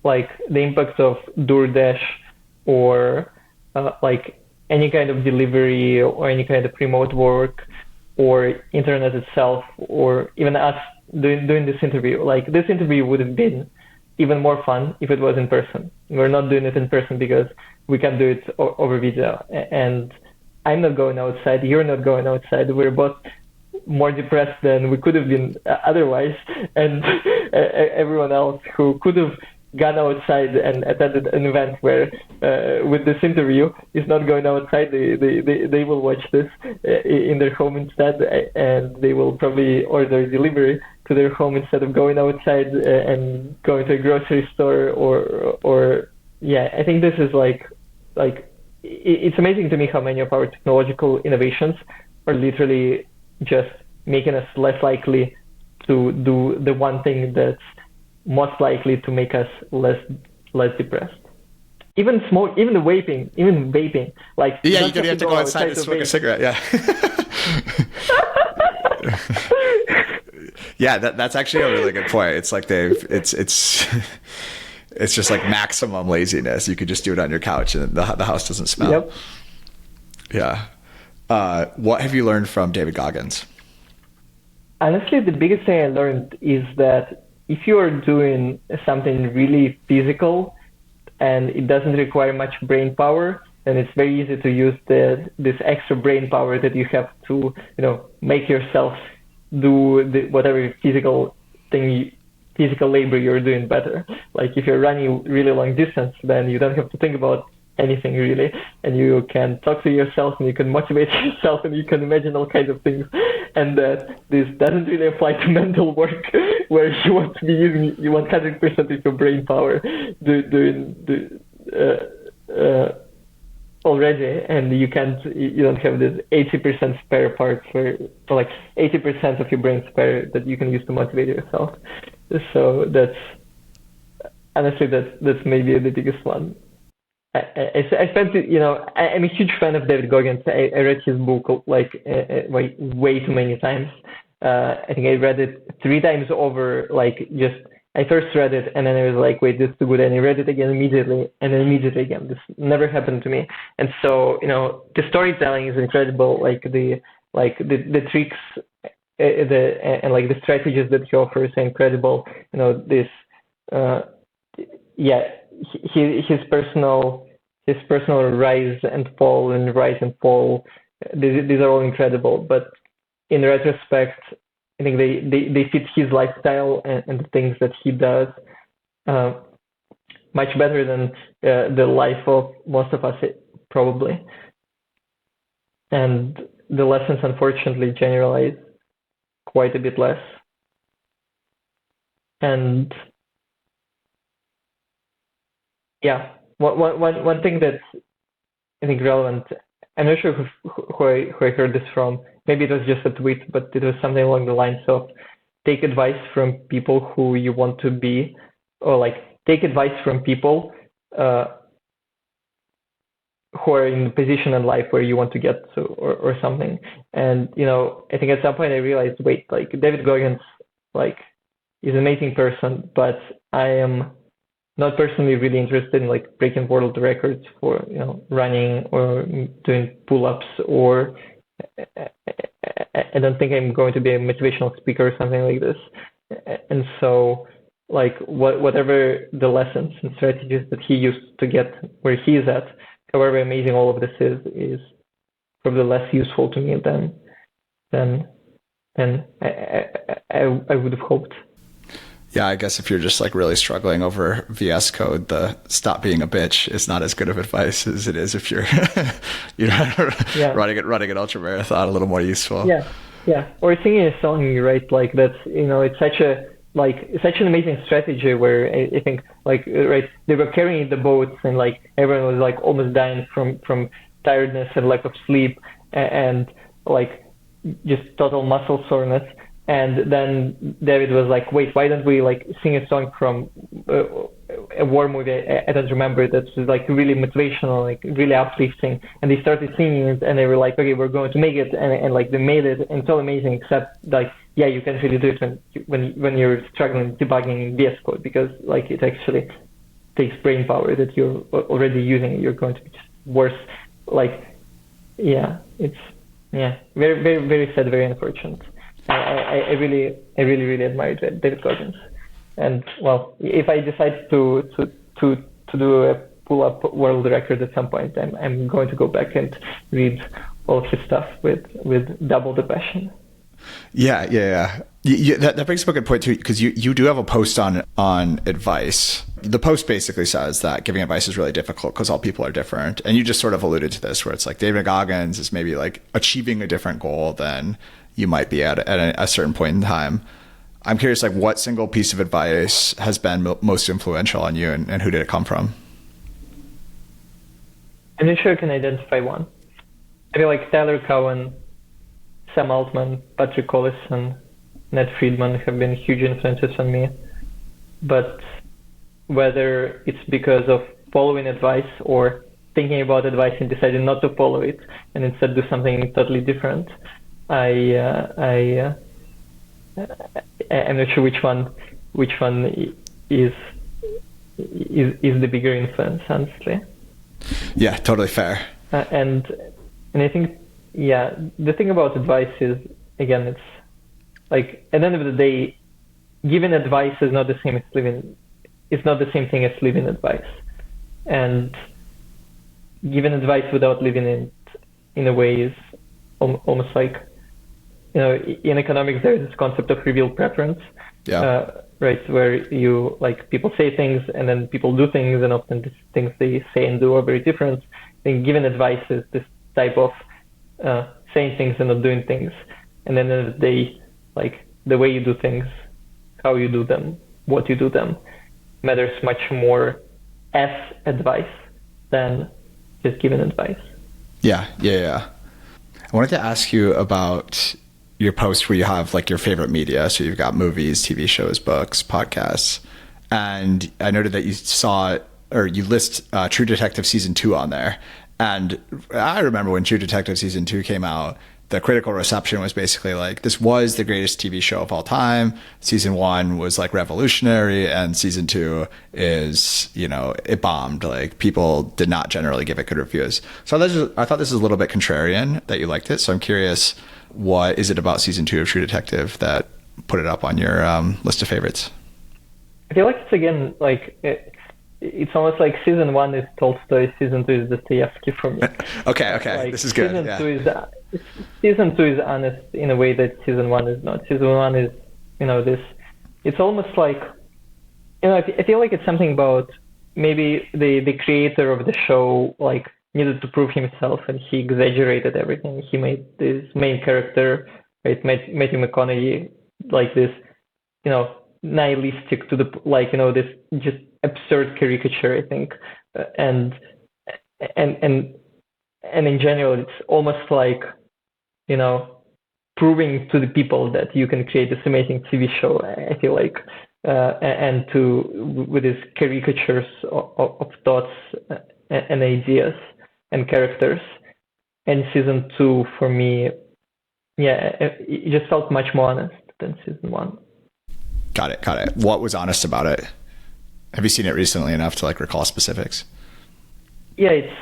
[SPEAKER 2] the impact of DoorDash or any kind of delivery or any kind of remote work or internet itself, or even us doing this interview. This interview would have been even more fun if it was in person. We're not doing it in person because we can't do it over video. And I'm not going outside. You're not going outside. We're both more depressed than we could have been otherwise. And everyone else who could have gone outside and attended an event where with this interview is not going outside. They will watch this in their home instead, and they will probably order delivery to their home instead of going outside and going to a grocery store or yeah. I think this is it's amazing to me how many of our technological innovations are literally just making us less likely to do the one thing that's most likely to make us less depressed. Even vaping, like
[SPEAKER 1] you have to go outside and smoke a cigarette. Yeah. Yeah, that's actually a really good point. It's like it's just like maximum laziness. You could just do it on your couch and the house doesn't smell.
[SPEAKER 2] Yep.
[SPEAKER 1] Yeah. What have you learned from David Goggins?
[SPEAKER 2] Honestly, the biggest thing I learned is that if you are doing something really physical and it doesn't require much brain power, then it's very easy to use this extra brain power that you have to, make yourself do whatever physical labor you're doing better. Like if you're running really long distance, then you don't have to think about anything really, and you can talk to yourself and you can motivate yourself and you can imagine all kinds of things. And that this doesn't really apply to mental work, where you want to be using 100% of your brain power already, and you don't have this 80% spare part for like 80% of your brain spare that you can use to motivate yourself. So that's maybe the biggest one. I spent, I'm a huge fan of David Goggins. I read his book like way too many times. I think I read it 3 times over. I first read it and then I was like, wait, this is too good. And I read it again immediately and then immediately again. This never happened to me. And so, the storytelling is incredible. Like the tricks, and the strategies that he offers are incredible. His personal rise and fall and rise and fall, these are all incredible, but in retrospect I think they fit his lifestyle and the things that he does much better than the life of most of us probably, and the lessons unfortunately generalize quite a bit less. And yeah, one thing that's I think relevant, I'm not sure who I heard this from. Maybe it was just a tweet, but it was something along the lines of take advice from people who you want to be, or take advice from people who are in the position in life where you want to get to, or something. And I think at some point I realized, wait, David Goggins, is an amazing person, but I am not personally really interested in breaking world records for running or doing pull-ups, or I don't think I'm going to be a motivational speaker or something like this. And so whatever the lessons and strategies that he used to get where he is at, however amazing all of this is probably less useful to me than I would have hoped.
[SPEAKER 1] Yeah, I guess if you're just really struggling over VS Code, the stop being a bitch is not as good of advice as it is if you're running an ultra marathon, a little more useful. Yeah. Or
[SPEAKER 2] singing a song, right? That's it's such an amazing strategy where I think right, they were carrying the boats and everyone was almost dying from tiredness and lack of sleep and just total muscle soreness. And then David was like, wait, why don't we sing a song from a war movie? I don't remember. That's really motivational, really uplifting. And they started singing it and they were like, okay, we're going to make it. And they made it. And it's all amazing, except yeah, you can't really do it when you're struggling debugging in VS Code, because it actually takes brain power that you're already using. You're going to be just worse. It's very, very, very sad, very unfortunate. I really admire David Goggins, and well, if I decide to do a pull-up world record at some point, I'm going to go back and read all of his stuff with double the passion.
[SPEAKER 1] Yeah. That brings up a good point too, because you do have a post on advice. The post basically says that giving advice is really difficult because all people are different, and you just sort of alluded to this, where it's David Goggins is maybe achieving a different goal than you might be at a certain point in time. I'm curious, what single piece of advice has been most influential on you, and who did it come from?
[SPEAKER 2] I'm not sure I can identify one. I feel Tyler Cowen Sam Altman, Patrick Collison, Ned Friedman have been huge influences on me. But whether it's because of following advice or thinking about advice and deciding not to follow it and instead do something totally different, I'm not sure which one is the bigger influence, honestly.
[SPEAKER 1] Yeah, totally fair.
[SPEAKER 2] And I think, yeah, the thing about advice is, again, it's like at the end of the day, giving advice is not the same as living. It's not the same thing as living advice, and giving advice without living it in a way is almost like, in economics there's this concept of revealed preference.
[SPEAKER 1] Yeah.
[SPEAKER 2] Right, where you like people say things and then people do things, and often the things they say and do are very different. I think giving advice is this type of saying things and not doing things, and then at the end of the day, like the way you do things, how you do them, what you do them, matters much more as advice than just giving advice.
[SPEAKER 1] Yeah. I wanted to ask you about your post where you have like your favorite media. So you've got movies, TV shows, books, podcasts. And I noted that you list True Detective season 2 on there. And I remember when True Detective season 2 came out, the critical reception was basically like, this was the greatest TV show of all time. Season 1 was like revolutionary, and season 2 is, it bombed. Like people did not generally give it good reviews. So I thought this was a little bit contrarian that you liked it. So I'm curious, what is it about season 2 of True Detective that put it up on your list of favorites?
[SPEAKER 2] I feel like it's, again, like it's almost like season 1 is Tolstoy, season 2 is Dostoyevsky for me.
[SPEAKER 1] Okay,
[SPEAKER 2] like,
[SPEAKER 1] this is good.
[SPEAKER 2] Season 2 is honest in a way that season 1 is not. Season 1 is, this. It's almost like, I feel like it's something about maybe the creator of the show like needed to prove himself, and he exaggerated everything. He made this main character, right, Matthew McConaughey, like this, nihilistic to the this just absurd caricature, I think, and in general, it's almost like, proving to the people that you can create this amazing TV show. I feel like, and with these caricatures of thoughts and ideas and characters. And season 2 for me, it just felt much more honest than season 1.
[SPEAKER 1] Got it. What was honest about it? Have you seen it recently enough to like recall specifics?
[SPEAKER 2] It's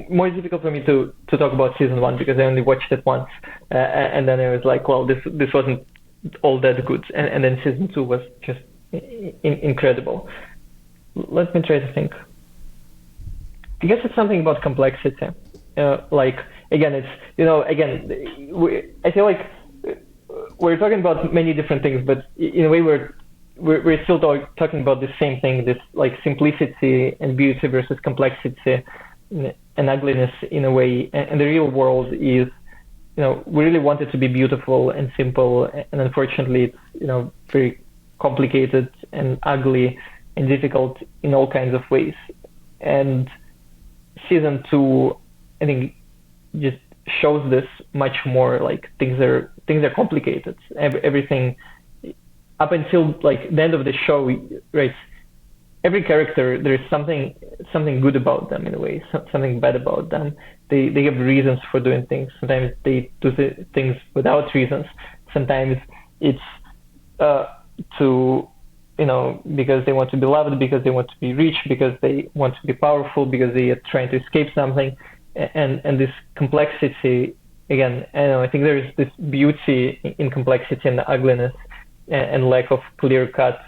[SPEAKER 2] more difficult for me to talk about season 1 because I only watched it once, and then I was like, well, this wasn't all that good, and then season 2 was just incredible. Let me try to think. I guess it's something about complexity. Like again, it's I feel like we're talking about many different things, but in a way we're still talking about the same thing. This like simplicity and beauty versus complexity and ugliness in a way. And the real world is, we really want it to be beautiful and simple, and unfortunately it's very complicated and ugly and difficult in all kinds of ways. And season 2, I think, just shows this much more. Like things are complicated. Everything up until like the end of the show, right? Every character, there is something good about them in a way, something bad about them. They have reasons for doing things. Sometimes they do things without reasons. Sometimes it's because they want to be loved, because they want to be rich, because they want to be powerful, because they are trying to escape something. And this complexity, again, I think there is this beauty in complexity and ugliness and lack of clear-cut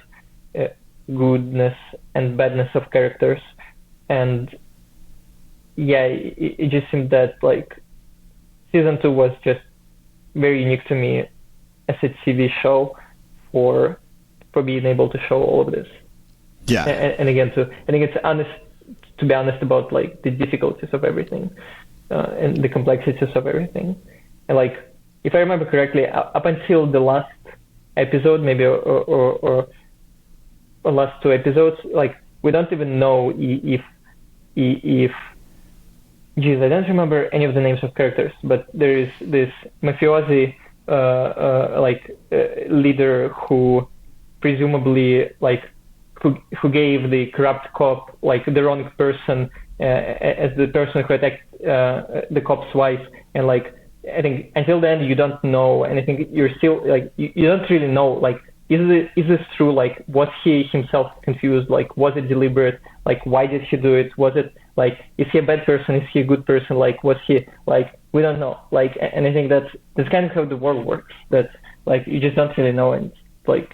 [SPEAKER 2] goodness and badness of characters. And it just seemed that like season 2 was just very unique to me as a TV show for being able to show all of this.
[SPEAKER 1] Yeah.
[SPEAKER 2] And again, I think it's honest to be honest about like the difficulties of everything and the complexities of everything. And like, if I remember correctly, up until the last episode, maybe or last 2 episodes, like we don't even know if geez, I don't remember any of the names of characters, but there is this mafiosi leader who presumably who gave the corrupt cop the wrong person as the person who attacked the cop's wife, and I think until then you don't know anything. You're still you don't really know is this true? Was he himself confused? Was it deliberate? Why did he do it? Was it is he a bad person? Is he a good person? Was he we don't know. And I think that's kind of how the world works. That you just don't really know, and it's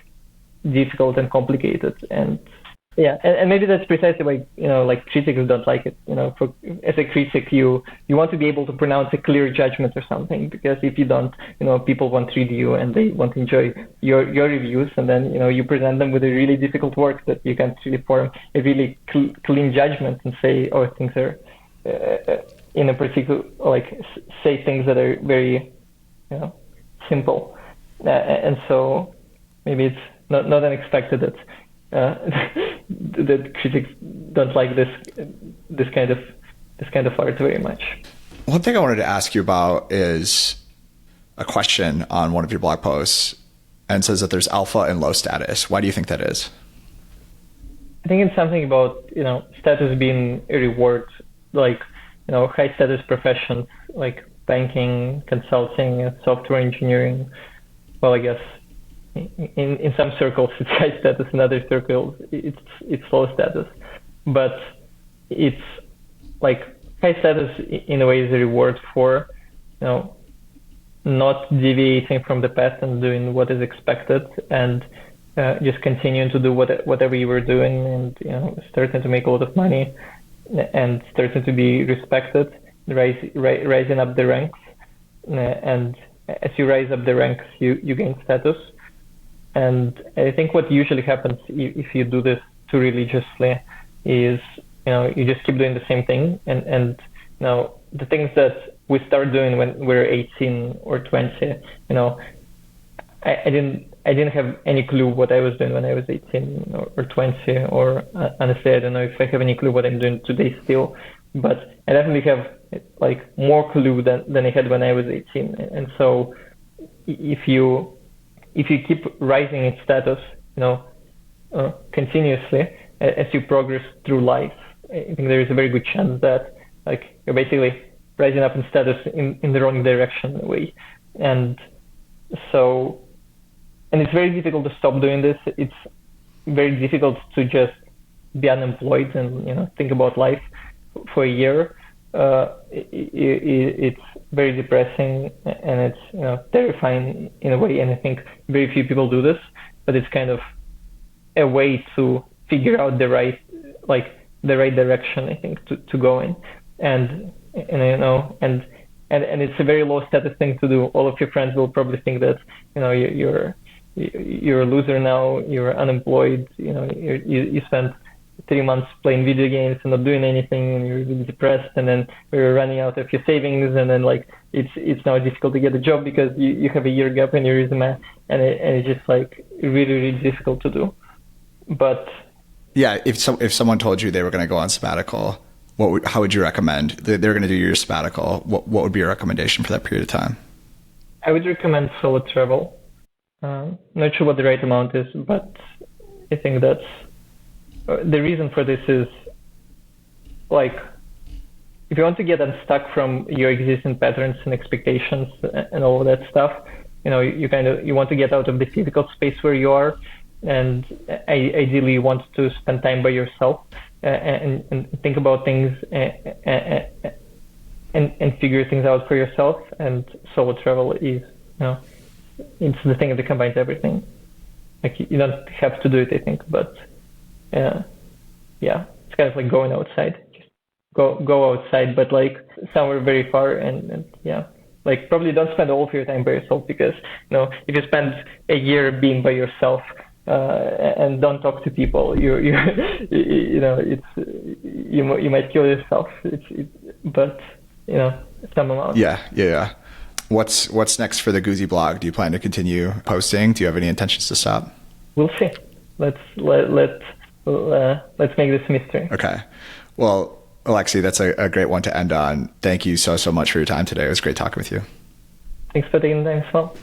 [SPEAKER 2] difficult and complicated. And yeah, and maybe that's precisely why critics don't like it. As a critic, you want to be able to pronounce a clear judgment or something, because if you don't, people won't read you and they won't enjoy your reviews, and then you present them with a really difficult work that you can't really form a really clean judgment and say, oh, things are in a particular say things that are very simple, and so maybe it's not unexpected that that critics don't like this kind of art very much.
[SPEAKER 1] One thing I wanted to ask you about is a question on one of your blog posts, and says that there's alpha and low status. Why do you think that is?
[SPEAKER 2] I think it's something about status being a reward, high status professions like banking, consulting, software engineering. Well, I guess in some circles it's high status, in other circles it's low status, but it's high status in a way is a reward for not deviating from the path and doing what is expected, and just continuing to do whatever you were doing, and starting to make a lot of money and starting to be respected, rising up the ranks, and as you rise up the ranks you gain status. And I think what usually happens if you do this too religiously is, you just keep doing the same thing. And the things that we start doing when we're 18 or 20, I didn't have any clue what I was doing when I was 18 or 20, or honestly, I don't know if I have any clue what I'm doing today still, but I definitely have more clue than I had when I was 18. And so if you keep rising in status, continuously as you progress through life, I think there is a very good chance that you're basically rising up in status in the wrong direction in a way. And it's very difficult to stop doing this. It's very difficult to just be unemployed and think about life for a year. It's very depressing, and it's terrifying in a way, and I think very few people do this, but it's kind of a way to figure out the right direction, I think, to go in, and it's a very low status thing to do. All of your friends will probably think that you're a loser now, you're unemployed, you spent 3 months playing video games and not doing anything, and you're really depressed, and then you're running out of your savings, and then it's now difficult to get a job because you have a year gap in your resume, and it's just really, really difficult to do. But
[SPEAKER 1] yeah, if someone told you they were going to go on sabbatical, how would you recommend? They're going to do your sabbatical. What would be your recommendation for that period of time?
[SPEAKER 2] I would recommend solo travel. Not sure what the right amount is, but I think that's the reason for this is if you want to get unstuck from your existing patterns and expectations and all of that stuff, you want to get out of the physical space where you are, and ideally you want to spend time by yourself and think about things and figure things out for yourself. And solo travel is it's the thing that combines everything. You don't have to do it, I think, but it's kind of like going outside. Just go outside, but somewhere very far, and probably don't spend all of your time by yourself, because if you spend a year being by yourself and don't talk to people, you might kill yourself. But some amount.
[SPEAKER 1] Yeah. What's next for the Guzey blog? Do you plan to continue posting? Do you have any intentions to stop?
[SPEAKER 2] We'll see. Let's make this mystery.
[SPEAKER 1] Okay. Well, Alexey, that's a great one to end on. Thank you so much for your time today. It was great talking with you.
[SPEAKER 2] Thanks for taking the time as well.